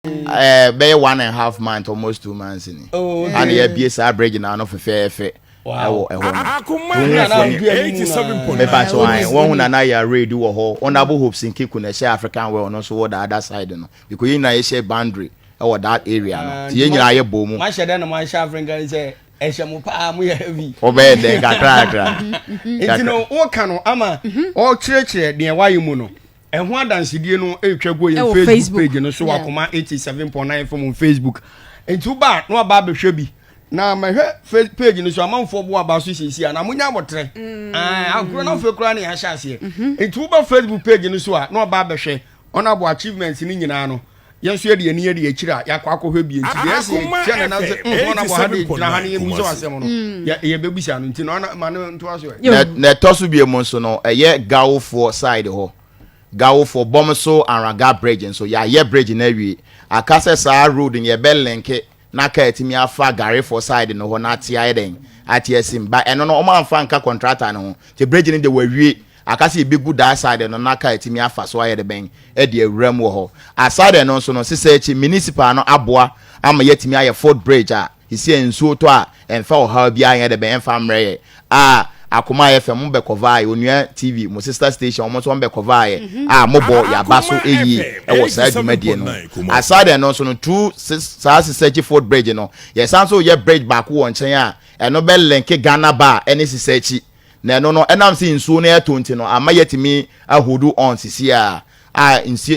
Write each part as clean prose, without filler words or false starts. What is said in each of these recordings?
Be 1.5 months, almost 2 months in. Oh, and yeah, BS bridge now no fair. Wow, Akoma 87.9. One na ya ready wo ho. Honorable hopes in Kiku na share African well no so the other side no. Because you na share boundary or that area no. Ti nyina ye bomu. Man share na man share African say ehyamu pa mu heavy. Obe den kakra. Enti no wo ka no ama o kire de wayi mu no. Ehun adansidie no etwago ye Facebook page no so Akoma 87.9 from Facebook. Enti uba no aba behwe bi. Na my page no so amanfo bo aba so sisi na munya botre akro na fe kura na ya hyase enti wo ba Facebook page no so a na oba behwe ona bo achievements ni nyina no yenso ye de ani ye de akira yakwa akohwe bi enti yes ye na se ona bo ha de na ha ne mu so asem no ye bebusa no enti na ma no nto aso na tosu bi emu so no eye gawo for side ho gawo for bomso and raga bridge so ya ye bridge na wi akase sa road ye be link na ka etimi afa gare for side no ho na tia eden atiesim ba eno no o ma fa nka contractor no te bridge ni de wawie akase e be good that side no na ka etimi afa so aye de ben e de awuram wo ho aside no so no sese municipal no aboa ama yetimi aye Fort Bridge a isi ensuo to a emfa o ha bia aye de ben emfa mreye Akoma FM be cover onua TV mo sister station mo so be cover mobo ya baso eyi e wo sa adwumadie no aside no so no two search Fort Bridge no yes so ye bridge back wo nchen a eno be link Ghana bar ene search na no enam si nsuo na etonti no ama yetimi ahodu on sisi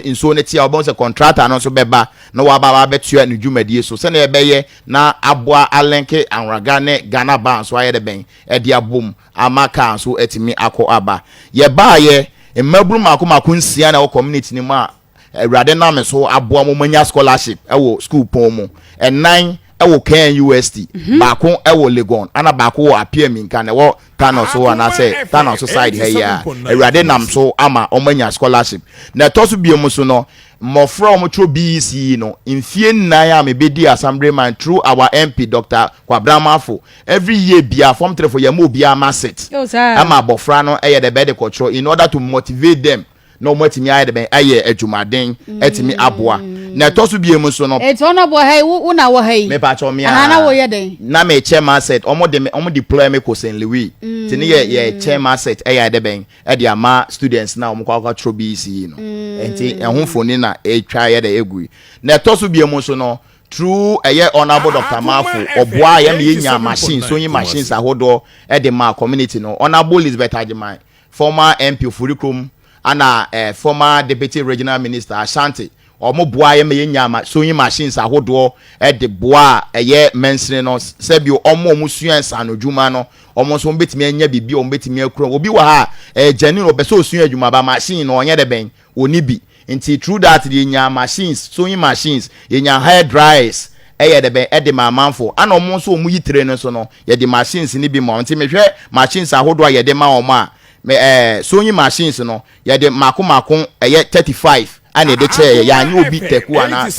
nsuo ne tia obon se contractor no so beba na wa baba betua ne dwumadie so se na ebeye na aboa alenke anraga ne Ghana bar so aye de ben e dia bom amaka so etimi akọ aba ye ba ye mmaburu mako nsia na wo community ni ma awrade na me so aboa mo manya scholarship e wo school pon mo enan e wo Ken UST bako e wo Legon ana bako wo apia mi nka na wo Tano so ana say Tano so side here ya awrade nam so ama omanya scholarship na to so biom so no mo from tro BC no infie nnan a me bedi assemblyman through our MP Dr. Kwabramafo every year bia form 3 for yamo bia maset ama bofra no e the bed control in order to motivate them no matimi aye de ben aye adwumaden etimi aboa na to so biem so no et ona bo hey una wo hey me pa cho me na wo ye den na me chairman set omo deploy me ko St. Louis tini ye chairman set aye de ben e de ama students na omo kwa tro BC no enti ehunfoni na e twa ye de egui na to so biem so no through honorable Dr. Mafo oboa ye me nya machine so yin machines ahodo e de ma community no honorable Elizabeth Ajiman former MP Furikrom ana former deputy regional minister Ashanti omo boa ye me nyama sewing machines ahodo e de boa mensene no sebio omo musuansa no dwuma no omo so betimi anya bibi omo betimi akuro obi wa ha jani no beso osuan adwuma ba machine no onye de ben oni bi nti through that the nya machines sewing machines ye nya hair dryers de ben de mamanfo ana omo so omu yitre no so no ye de machines ni bi mo nti mehwe machines ahodo ye de ma omo a sewing machines no ye de mako 35 and the chair ya nyu obi teku ana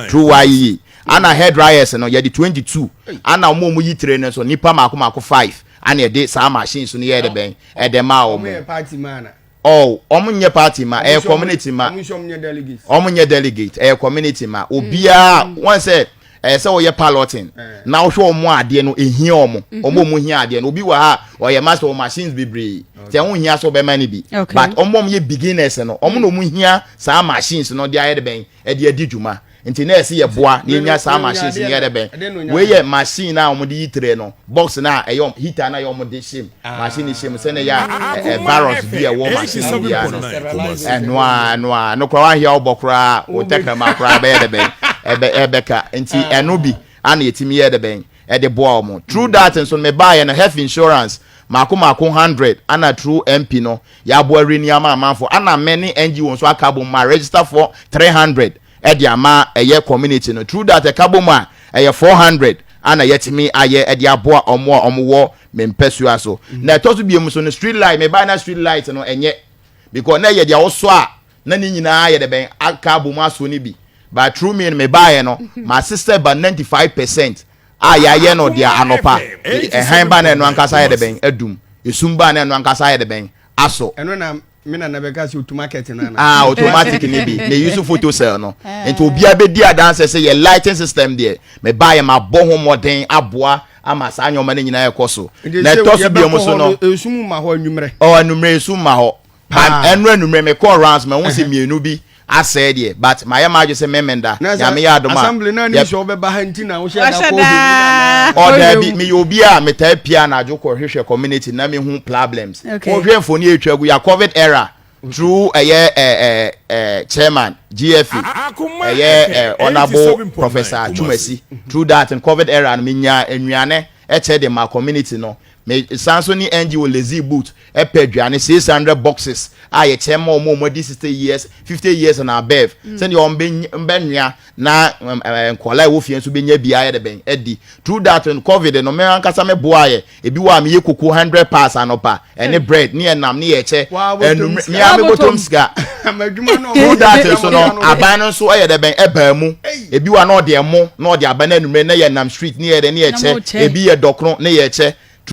true why ana hair dryers no ye de 22 ana omo yitre no so nipa mako 5 and the sa machines no ye de ben de ma omo party man omo nye party ma community ma omo nye delegate community ma obia one say say we piloting now show omo ade no ehia omo mu hia ade no obi wa ha o master of machines bibre te ho hia so be mani bi but omo ye beginners no omo no mu hia sa machines no de aye de ben e de adidwuma nti na ese ye boa na nya sa machines ye de ben we ye machine na omo de yitre no box na heater na ye omo de shim machine shim se na ya virus bi e wo machine bi ya no kwa wa hia obokra o tekama kra be ye de ben ebeka nti eno bi ana yetimi ye de ben e de boa omo through that and so me buy na health insurance mako 100 ana through MP no ya boa reni ama amanfo ana many NGO so akabo ma register for 300 e de ama eye community no through that akabo ma eye 400 ana yetimi aye e de aboa omo wo mempesu aso na to so biem so no street light me buy na street light no enye because na ye de oso a na ni nyina ye de ben akabo ma so ni bi but true me buy no my sister by 95% ya no dia anopa han ba na no ankasa ye de ben adum esum ba na no ankasa ye de ben aso eno na me na be ka se automatic na automatic ni bi na use photo cell no enti obi abedi adanse say ye lighting system there me buy ma bo ho modern aboa ama sa anyoma na nyina ekoso na toso bi omo so no esum ma ho anwumre anwumre esum ma ho but enro anwumre me call rounds me won se mienu bi ase there but my imagine say memenda ya me ya adoma assembly na ni so be ba hanti na wo she da ko o da bi me obi a me ta pia na ajo ko hwehwe community na me hu problems o hwe mfoni etwagu ya covid era through chairman GFE honorable professor Chumesi through that in covid era me nya ennuane e de ma community no me sanso ni NGO lazy boot e pedwane 600 boxes aye chema omo 60 years 50 years and above send your benua na nkola wo fie so benya bia de ben edi through that in covid no me ankasa me boaye ebi wa me yekoko 100 pass anopa ene bread ni enam ni yeche mi ame bottom ska through that so no aban so aye de ben eba mu ebi wa no de emo no de aban anumre na ye nam street ni ye de ni yeche ebi ye dokro na yeche